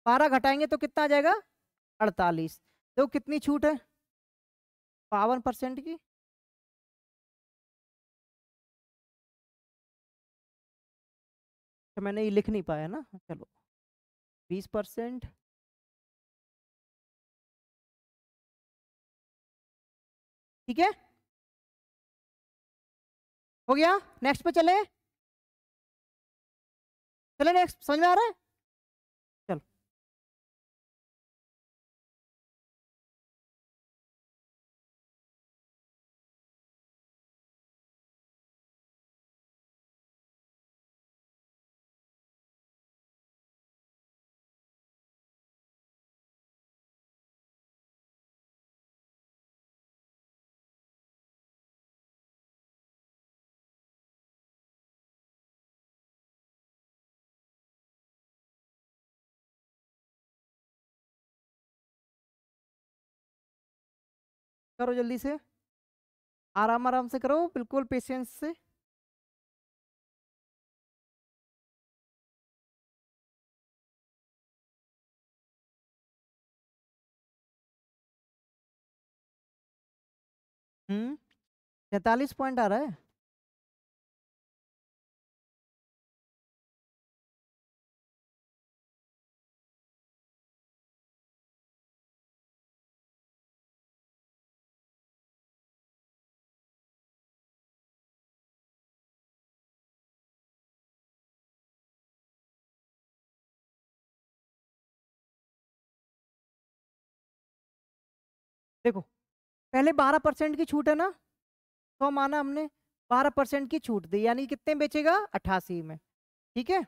12 घटाएंगे तो कितना आ जाएगा? 48। तो कितनी छूट है? 52% की। तो मैंने ये लिख नहीं पाया ना, चलो, 20%। ठीक है, हो गया? नेक्स्ट पे चले, चले नेक्स्ट, समझ में आ रहा है? चलो, करो जल्दी से, आराम आराम से करो, बिल्कुल पेशेंस से। हम्म, 43 पॉइंट आ रहा है। देखो, पहले 12% की छूट है ना, तो माना हमने 12% की छूट दी, यानी कितने बेचेगा? 88 में। ठीक है,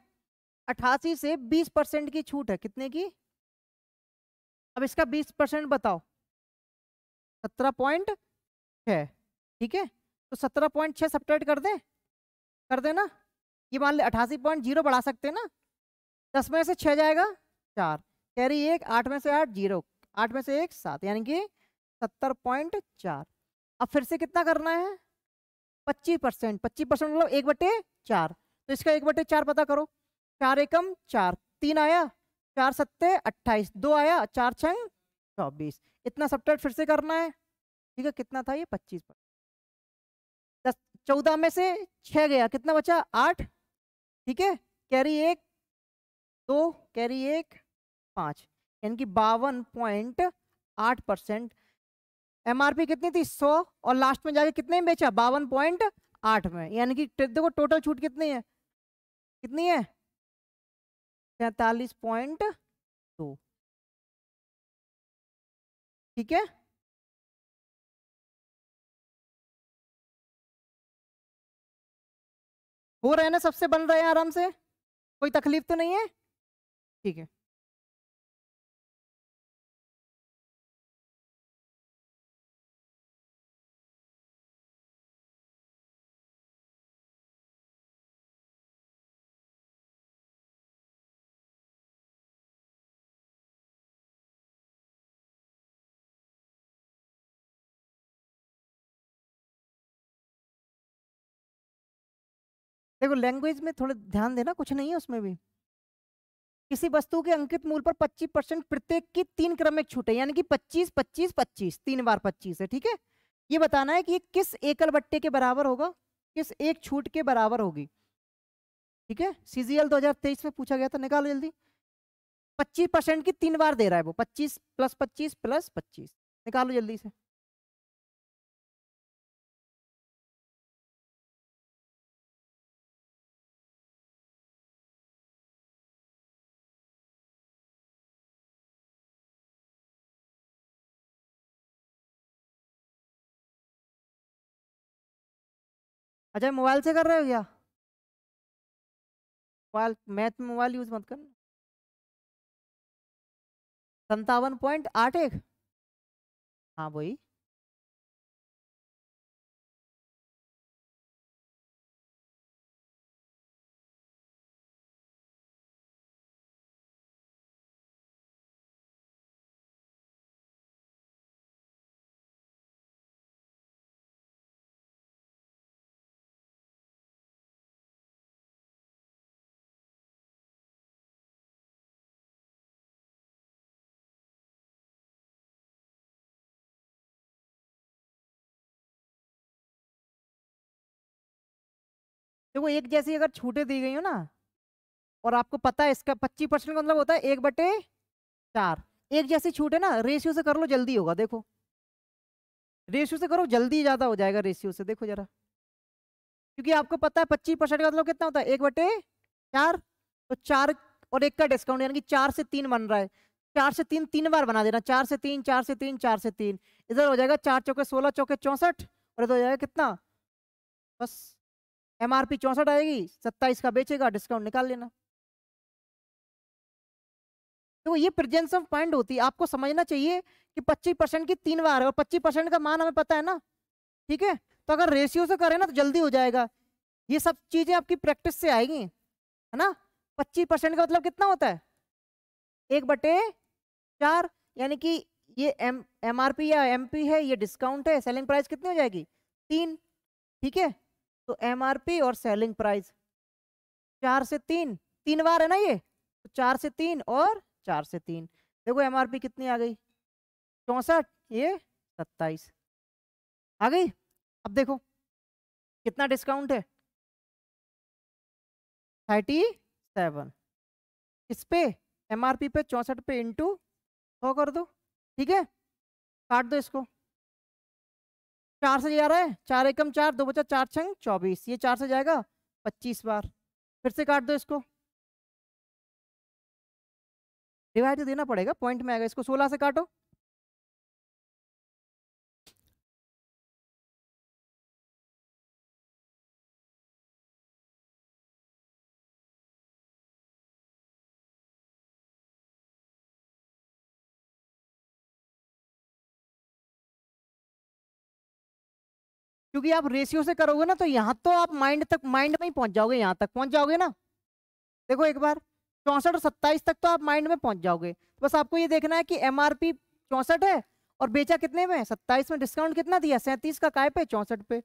88 से 20% की छूट है, कितने की? अब इसका 20% बताओ, 17.6। ठीक है, तो 17.6 सब्ट्रैक्ट कर दे, कर देना। ये मान ले 88.0 बढ़ा सकते हैं ना, 10 में से 6 जाएगा 4, कैरी 1, 8 में से 8 0, 8 में से 1 7, यानी कि 70.4। अब फिर से कितना करना है? 25%, 25% मतलब 1/4, तो इसका 1/4 पता करो। 4 एकम 4, 3 आया, 4 सत्ते 28, 2 आया, 4 छंग 24। इतना सब्ट्रैक्ट फिर से करना है, ठीक है। कितना था ये 25%। 14 में से 6 गया, कितना बचा 8, ठीक है। कैरी 1 2, कैरी 1 5, यानी कि 52.8%। एमआरपी कितनी थी 100, और लास्ट में जाके कितने में बेचा 52.8 में, यानी कि देखो टोटल छूट कितनी है, कितनी है 43.2, ठीक है। हो रहे हैं ना, सबसे बन रहे हैं आराम से, कोई तकलीफ तो नहीं है, ठीक है। देखो लैंग्वेज में थोड़ा ध्यान देना, कुछ नहीं है उसमें भी। किसी वस्तु के अंकित मूल्य पर 25% प्रत्येक की 3 क्रमिक छूट है, यानी कि 25 25 25, 3 बार 25 है, ठीक है। ये बताना है कि ये किस एकल बट्टे के बराबर होगा, किस एक छूट के बराबर होगी, ठीक है। सीजीएल 2023 में पूछा गया था, निकालो जल्दी। 25% की 3 बार दे रहा है वो, 25 प्लस 25 प्लस 25, निकालो जल्दी से। अच्छा मोबाइल से कर रहे हो क्या, मोबाइल मैथ में मोबाइल यूज मत करना। 57.81, हाँ वही। देखो एक जैसी अगर छूटें दी गई हो ना, और आपको पता है इसका 25% का मतलब होता है 1/4, एक जैसी छूट है ना, रेशियो से कर लो जल्दी होगा, देखो रेशियो से करो जल्दी ज्यादा हो जाएगा, रेशियो से देखो जरा। क्योंकि आपको पता है 25% का मतलब कितना होता है 1/4, तो 4 और 1 का डिस्काउंट, यानी कि 4 से 3 बन रहा है। 4 से 3 3 बार बना देना, 4 से 3 4 से 3 4 से 3, इधर हो जाएगा 4 चौके 16 चौके 64, और इधर हो जाएगा कितना, बस एमआरपी 64 आएगी, 27 का बेचेगा, डिस्काउंट निकाल लेना। तो ये प्रेजेंस ऑफ पॉइंट होती है, आपको समझना चाहिए कि 25% की 3 बार है, और 25% का मान हमें पता है ना, ठीक है। तो अगर रेशियो से करें ना तो जल्दी हो जाएगा। ये सब चीजें आपकी प्रैक्टिस से आएंगी, है ना। 25% का मतलब कितना होता है 1/4, यानी कि ये एमआरपी या एमपी है, ये डिस्काउंट है, सेलिंग प्राइस कितनी हो जाएगी 3, ठीक है। तो एमआरपी और सेलिंग प्राइस 4 से 3, 3 बार है ना ये, तो 4 से 3 और 4 से 3, देखो एमआरपी कितनी आ गई 64, ये 27 आ गई। अब देखो कितना डिस्काउंट है 37, इस पे एमआरपी पे 64 पे इंटू 100 कर दो, ठीक है। काट दो इसको, 4 से जा रहा है, 4 एकम 4, 2 बचा 4 छंग 24, ये 4 से जाएगा 25 बार, फिर से काट दो इसको, डिवाइड तो देना पड़ेगा, पॉइंट में आएगा, इसको 16 से काटो, क्योंकि आप रेशियो से करोगे ना, तो यहाँ तो आप माइंड में ही पहुंच जाओगे, यहाँ तक पहुंच जाओगे ना। देखो एक बार 64 और 27 तक तो आप माइंड में पहुंच जाओगे, बस आपको ये देखना है कि एमआरपी 64 है और बेचा कितने में 27 में, डिस्काउंट कितना दिया 37 का, काय पे 64 पे,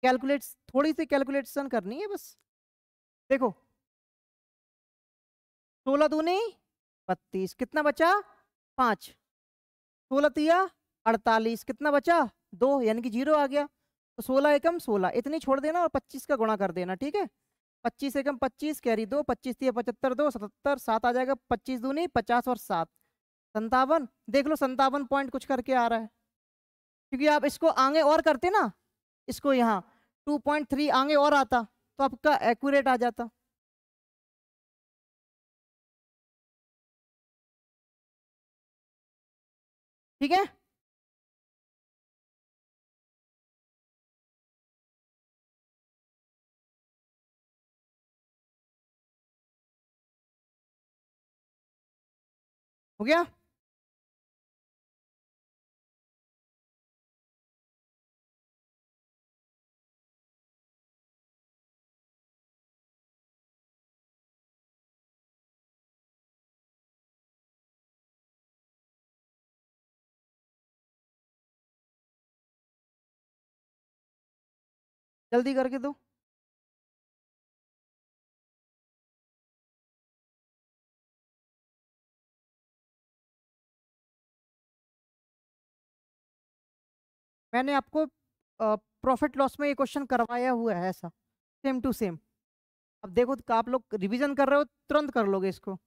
कैलकुलेट, थोड़ी सी कैलकुलेशन करनी है बस। देखो 16 दूनी 32, कितना बचा 5, 16 तिया 48, कितना बचा 2, यानी कि 0 आ गया। तो 16 एकम 16 इतनी छोड़ देना और 25 का गुणा कर देना, ठीक है। 25 एकम 25 कैरी 2, 25 तिया 75, 2 77, 7 आ जाएगा, 25 दूनी 50 और 7 57। देख लो 57 पॉइंट कुछ करके आ रहा है, क्योंकि आप इसको आगे और करते ना, इसको यहाँ 2.3 आगे और आता तो आपका एक्यूरेट आ जाता। ठीक है, हो गया। जल्दी करके दो। मैंने आपको प्रॉफिट लॉस में ये क्वेश्चन करवाया हुआ है ऐसा, सेम टू सेम। अब देखो तो आप लोग रिवीजन कर रहे हो, तुरंत कर लोगे इसको।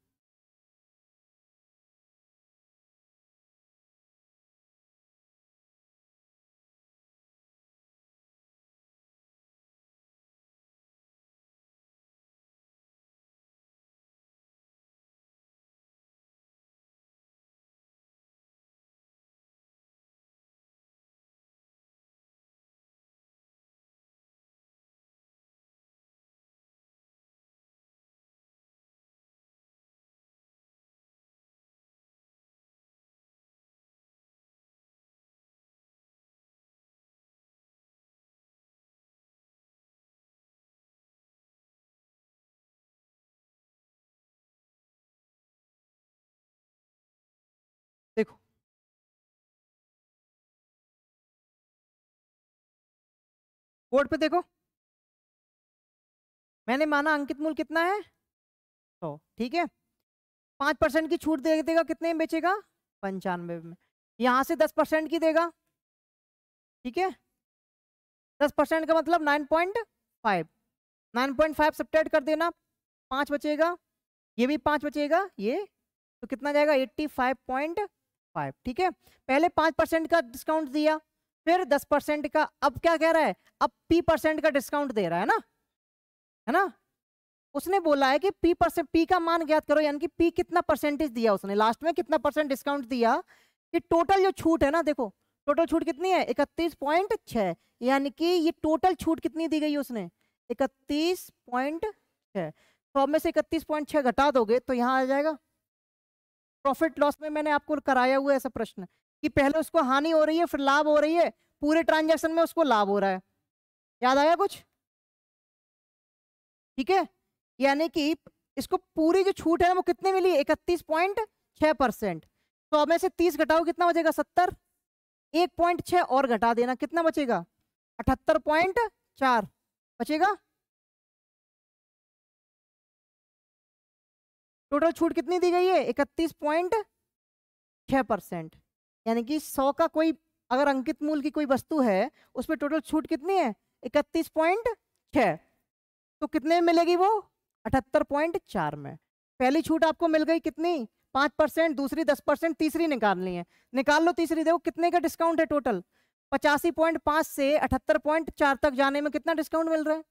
देखो बोर्ड पे देखो, मैंने माना अंकित मूल कितना है 100, ठीक है। 5% की छूट दे देगा, कितने में बेचेगा 95 में। यहाँ से 10% की देगा, ठीक है। 10% का मतलब 9.5, 9.5 सब्ट्रैक्ट कर देना, 5 बचेगा, ये भी 5 बचेगा, ये तो कितना जाएगा 85.5, ठीक है। पहले 5% का डिस्काउंट दिया, फिर 10% का, अब क्या कह रहा है, अब P% का डिस्काउंट दे रहा है ना। उसने बोला है कि P का मान ज्ञात करो, यानी कि P कितना परसेंटेज दिया उसने, लास्ट में कितना परसेंट डिस्काउंट दिया, कि टोटल जो छूट है ना, देखो टोटल छूट कितनी है 31.6, यानी कि ये टोटल छूट कितनी दी गई उसने 31.6। तो अब में से 31.6 घटा दोगे तो यहाँ आ जाएगा। प्रॉफिट लॉस में मैंने आपको कराया हुआ है ऐसा प्रश्न, कि पहले उसको हानि हो रही है फिर लाभ हो रही है, पूरे ट्रांजैक्शन में उसको लाभ हो रहा है। याद आया कुछ, ठीक है। यानी कि इसको पूरी जो छूट है वो कितने मिली 31.6%। तो अब में से 30 घटाओ कितना बचेगा 70, 1.6 और घटा देना, कितना बचेगा 78.4 बचेगा। टोटल छूट कितनी दी गई है 31.6%, यानी कि 100 का कोई अगर अंकित मूल की कोई वस्तु है उसमें टोटल छूट कितनी है 31.6, तो कितने में मिलेगी वो 78.4 में। पहली छूट आपको मिल गई कितनी 5%, दूसरी 10%, तीसरी निकालनी है, निकाल लो तीसरी। देखो कितने का डिस्काउंट है टोटल, 85.5 से 78.4 तक जाने में कितना डिस्काउंट मिल रहा है।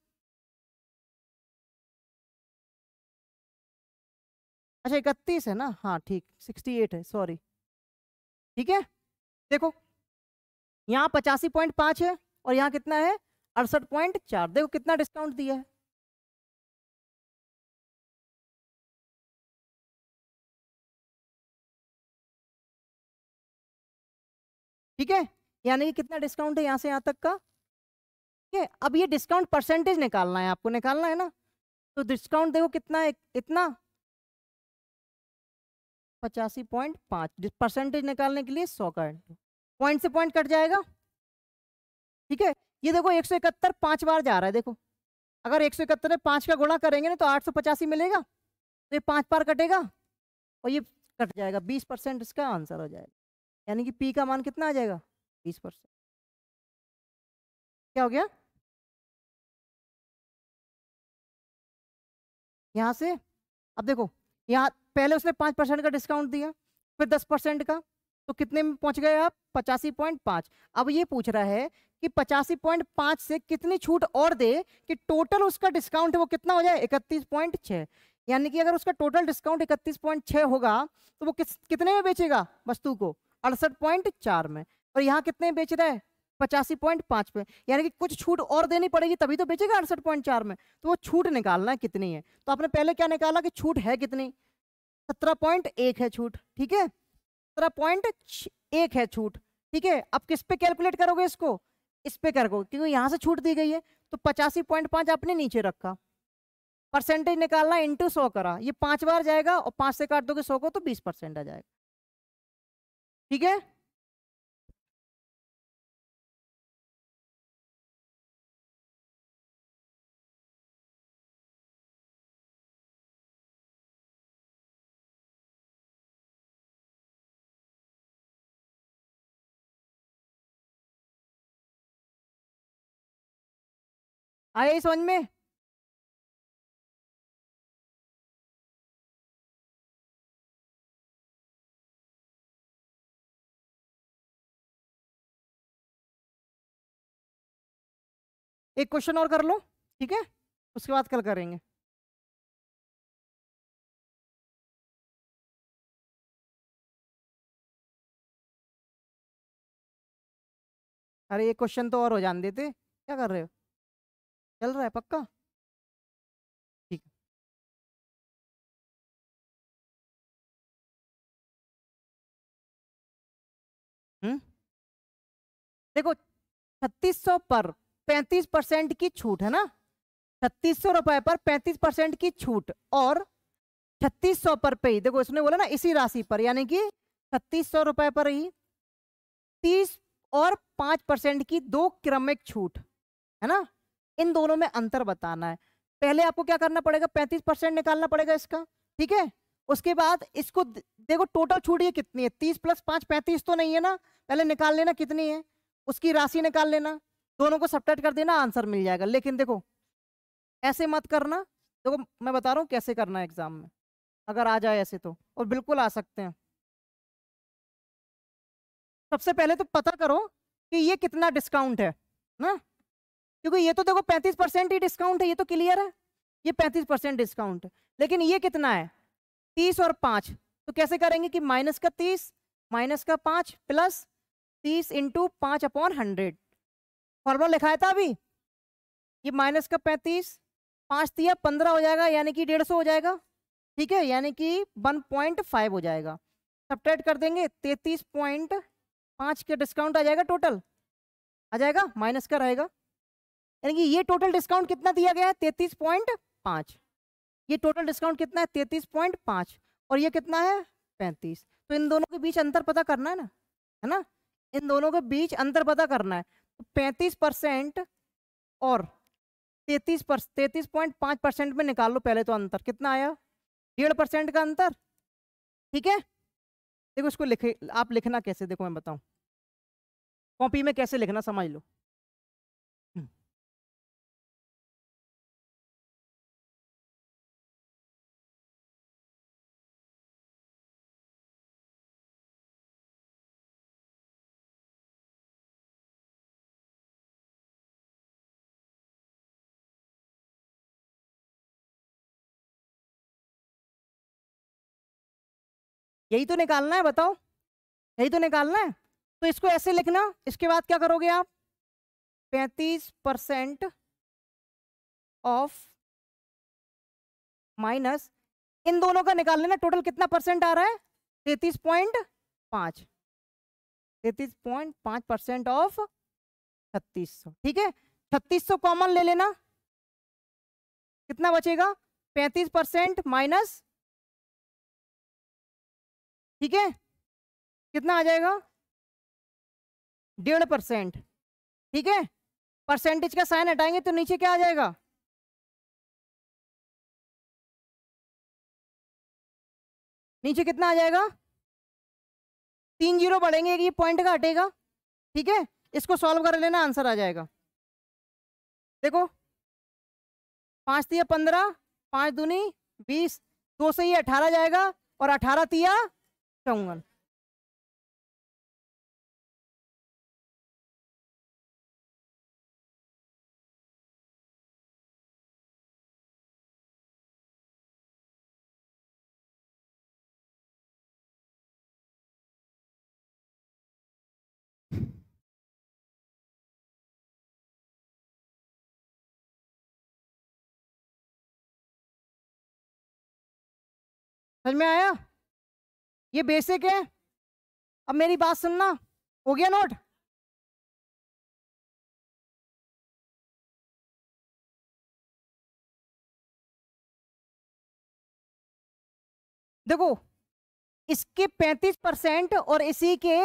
अच्छा 31 है ना, हाँ ठीक, 68 है, सॉरी, ठीक है। देखो यहाँ 85.5 है और यहाँ कितना है 68.4, देखो कितना डिस्काउंट दिया है। ठीक है, यानी कि कितना डिस्काउंट है यहाँ से यहाँ तक का, ठीक है। अब ये डिस्काउंट परसेंटेज निकालना है, आपको निकालना है ना, तो डिस्काउंट देखो कितना है, इतना 85.5, परसेंटेज निकालने के लिए 100 का पॉइंट से पॉइंट कट जाएगा, ठीक है। ये देखो 171 5 बार जा रहा है, देखो अगर 171 में 5 का गुणा करेंगे ना तो 885 मिलेगा, तो ये 5 बार कटेगा और ये कट जाएगा, 20% इसका आंसर हो जाएगा। यानी कि पी का मान कितना आ जाएगा, 20%। क्या हो गया, यहां से अब देखो, यहाँ पहले उसने 5% का डिस्काउंट दिया, फिर 10% का, तो कितने में पहुंच गए आप, 85.5। अब ये पूछ रहा है कि 85.5 से कितनी छूट और दे कि टोटल उसका डिस्काउंट है वो कितना हो जाए, 31.6। यानी कि अगर उसका टोटल डिस्काउंट 31.6 होगा तो वो कितने में बेचेगा वस्तु को, 68.4 में। और यहाँ कितने में बेच रहा है, 85.5 पे, यानी कि कुछ छूट और देनी पड़ेगी तभी तो बेचेगा 68.4 में। तो वो छूट निकालना है कितनी है, तो आपने पहले क्या निकाला कि छूट है कितनी, 17.1 है छूट, ठीक है, 17.1 है छूट, ठीक है। अब किस पे कैलकुलेट करोगे इसको, इस पे करोगे क्योंकि यहां से छूट दी गई है, तो 85.5 आपने नीचे रखा, परसेंटेज निकालना इंटू 100 करा, ये 5 बार जाएगा और 5 से काट दोगे 100 को तो 20% आ जाएगा, ठीक है। आए समझ में, एक क्वेश्चन और कर लो, ठीक है, उसके बाद कल करेंगे। अरे एक क्वेश्चन तो और हो जाने देते, क्या कर रहे हो, चल रहा है पक्का, ठीक है। देखो 3600 पर 35% की छूट है ना, 3600 रुपए पर 35% की छूट, और 3600 पर पे ही देखो इसने बोला ना इसी राशि पर, यानी कि 3600 रुपए पर ही 30 और 5% की दो क्रमिक छूट है ना, इन दोनों में अंतर बताना है। पहले आपको क्या करना पड़ेगा, 35% निकालना पड़ेगा इसका, ठीक है। उसके बाद इसको देखो टोटल छूट ये कितनी है, 30 + 5 35 तो नहीं है ना, पहले निकाल लेना कितनी है, उसकी राशि निकाल लेना, दोनों को सब्ट्रैक्ट कर देना, आंसर मिल जाएगा। लेकिन देखो ऐसे मत करना, देखो मैं बता रहा हूँ कैसे करना है एग्जाम में, अगर आ जाए ऐसे तो, और बिल्कुल आ सकते हैं। सबसे पहले तो पता करो कि ये कितना डिस्काउंट है ना, क्योंकि ये तो देखो 35% ही डिस्काउंट है, ये तो क्लियर है, ये 35% डिस्काउंट है, लेकिन ये कितना है, 30 और 5, तो कैसे करेंगे कि -30 -5 प्लस 30 × 5/100, फॉर्मूला लिखा था अभी, ये -35 5 दिया 15 हो जाएगा, यानी कि 150 हो जाएगा, ठीक है, यानी कि 1.5 हो जाएगा। सब्ट्रैक्ट कर देंगे 33.5 के डिस्काउंट आ जाएगा, टोटल आ जाएगा, माइनस का रहेगा, यानी कि ये टोटल डिस्काउंट कितना दिया गया है, 33.5, ये टोटल डिस्काउंट कितना है 33.5, और ये कितना है 35। तो इन दोनों के बीच अंतर पता करना है ना, इन दोनों के बीच अंतर पता करना है, तो 35% और 33.5% में निकाल लो पहले, तो अंतर कितना आया, 1.5% का अंतर, ठीक है। देखो इसको लिखे, आप लिखना कैसे, देखो मैं बताऊं, कॉपी में कैसे लिखना समझ लो। यही तो निकालना है, बताओ, यही तो निकालना है, तो इसको ऐसे लिखना, इसके बाद क्या करोगे आप, 35% ऑफ माइनस, इन दोनों का निकाल लेना, टोटल कितना परसेंट आ रहा है, 33.5, 33.5% ऑफ 3600, ठीक है। 3600 कॉमन ले लेना, कितना बचेगा, 35% माइनस, ठीक है, कितना आ जाएगा, 1.5%, ठीक है, परसेंटेज का साइन हटाएंगे तो नीचे क्या आ जाएगा? नीचे कितना आ जाएगा? 3 जीरो बढ़ेंगे, ये पॉइंट का हटेगा। ठीक है, इसको सॉल्व कर लेना, आंसर आ जाएगा। देखो 5 तिया 15, 5 दूनी 20, 2 से ये 18 जाएगा, और 18 तिया 54। समझ में आया? ये बेसिक है। अब मेरी बात सुनना, हो गया नोट? देखो इसके 35% और इसी के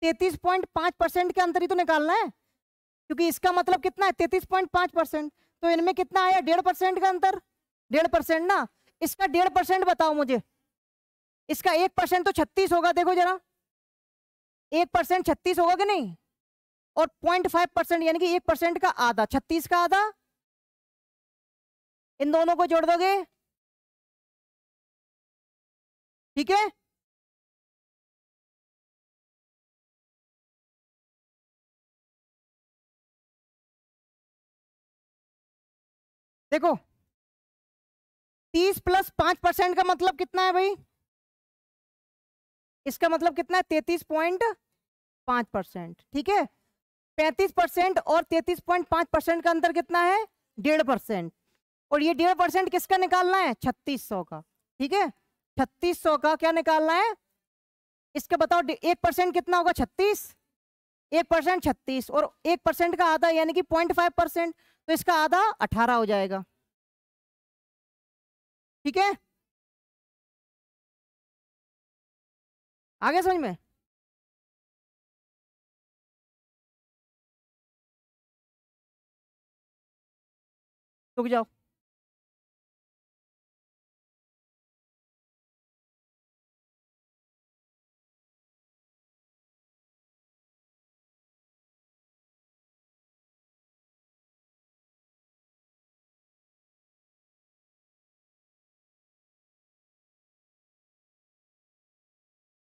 33.5% के अंतर ही तो निकालना है, क्योंकि इसका मतलब कितना है 33.5%, तो इनमें कितना आया 1.5% का अंतर। 1.5% ना, इसका 1.5% बताओ मुझे। इसका 1% तो 36 होगा, देखो जरा 1% 36 होगा कि नहीं, और 0.5% यानी कि 1% का आधा, 36 का आधा, इन दोनों को जोड़ दोगे, ठीक है। देखो 30 प्लस 5% का मतलब कितना है भाई? इसका मतलब कितना है 33.5%, ठीक है। 35% और 33.5% का अंतर कितना है 1.5%, और ये 1.5% किसका निकालना है 3600 का, ठीक है। 3600 का क्या निकालना है, इसका बताओ 1% कितना होगा 36, 1% 36, और 1% का आधा यानी कि 0.5%, तो इसका आधा 18 हो जाएगा, ठीक है। आगे समझ में? रुक जाओ।